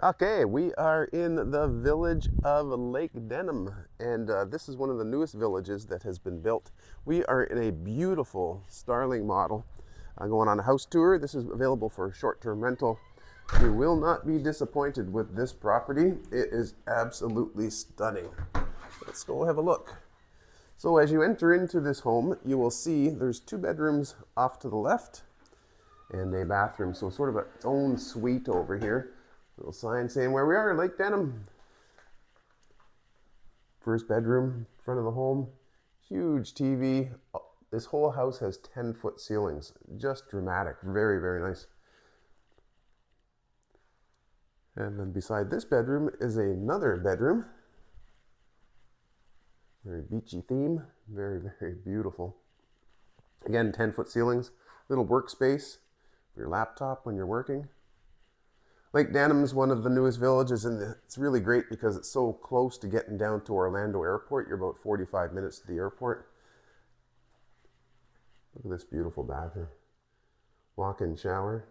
Okay, we are in the village of Lake Denham, and this is one of the newest villages that has been built. We are in a beautiful Starling model going on a house tour. This is available for short-term rental. You will not be disappointed with this property. It is absolutely stunning. Let's go have a look. So as you enter into this home, you will see there's 2 bedrooms off to the left and a bathroom, so sort of its own suite over here. Little sign saying where we are, Lake Denham. First bedroom, front of the home, huge TV. This whole house has 10-foot ceilings, just dramatic, very, very nice. And then beside this bedroom is another bedroom. Very beachy theme, very, very beautiful. Again, 10-foot ceilings, little workspace for your laptop when you're working. Lake Denham is one of the newest villages, and it's really great because it's so close to getting down to Orlando Airport. You're about 45 minutes to the airport. Look at this beautiful bathroom. Walk-in shower.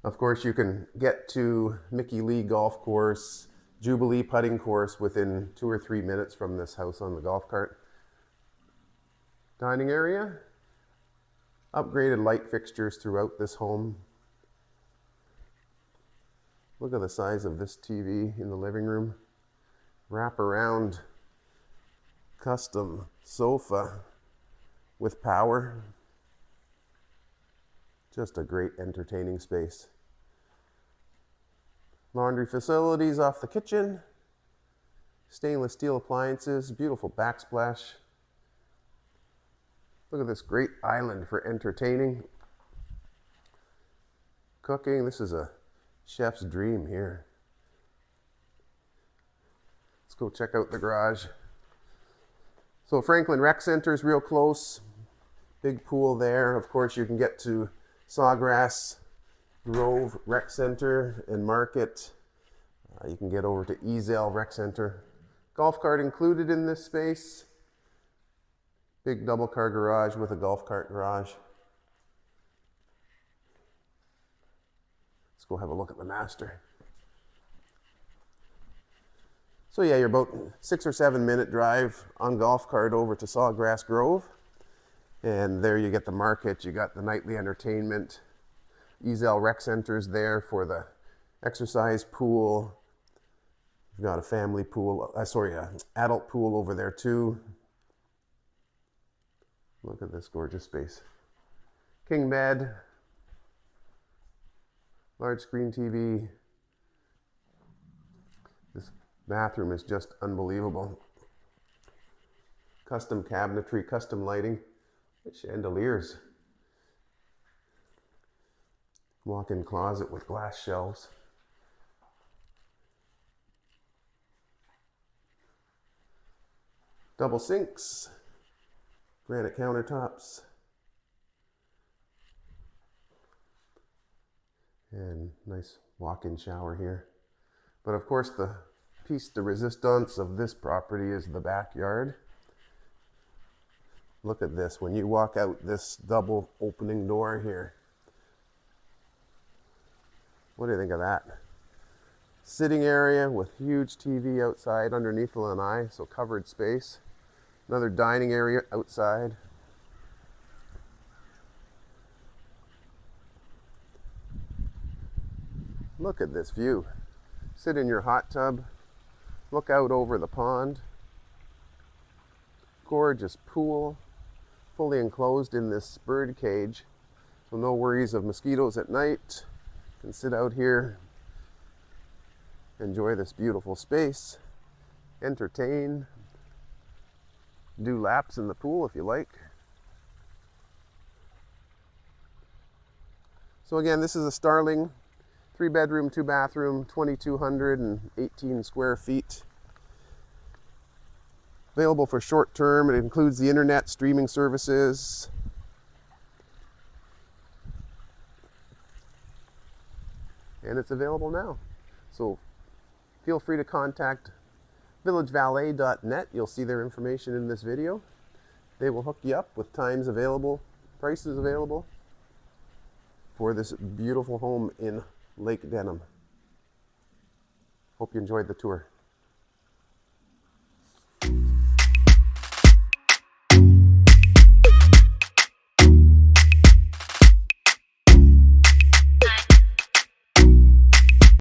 Of course, you can get to Mickey Lee Golf Course, Jubilee Putting Course within 2 or 3 minutes from this house on the golf cart. Dining area. Upgraded light fixtures throughout this home. Look at the size of this TV in the living room. Wrap around custom sofa with power. Just a great entertaining space. Laundry facilities off the kitchen. Stainless steel appliances, beautiful backsplash. Look at this great island for entertaining. Cooking, this is a chef's dream here. Let's go check out the garage. So Franklin Rec Center is real close. Big pool there. Of course, you can get to Sawgrass Grove Rec Center and Market. You can get over to Ezel Rec Center. Golf cart included in this space. Big double car garage with a golf cart garage. Let's go have a look at the master. So yeah, you're about 6 or 7 minute drive on golf cart over to Sawgrass Grove. And there you get the market, you got the nightly entertainment. Ezel Rec Center's there for the exercise pool. You've got a family pool, adult pool over there too. Look at this gorgeous space. King bed. Large screen TV. This bathroom is just unbelievable. Custom cabinetry, custom lighting, chandeliers. Walk-in closet with glass shelves. Double sinks, granite countertops. And nice walk-in shower here. But of course, the piece de resistance of this property is the backyard. Look at this. When you walk out this double opening door here. What do you think of that? Sitting area with huge TV outside underneath the lanai, so covered space. Another dining area outside. Look at this view. Sit in your hot tub, look out over the pond. Gorgeous pool, fully enclosed in this bird cage, so no worries of mosquitoes at night. You can sit out here, enjoy this beautiful space, entertain, do laps in the pool if you like. So again, this is a Starling 3-bedroom, 2-bathroom, 2,218 square feet. Available for short term. It includes the internet, streaming services. And it's available now. So feel free to contact villagevalet.net. You'll see their information in this video. They will hook you up with times available, prices available for this beautiful home in Lake Denham. Hope you enjoyed the tour.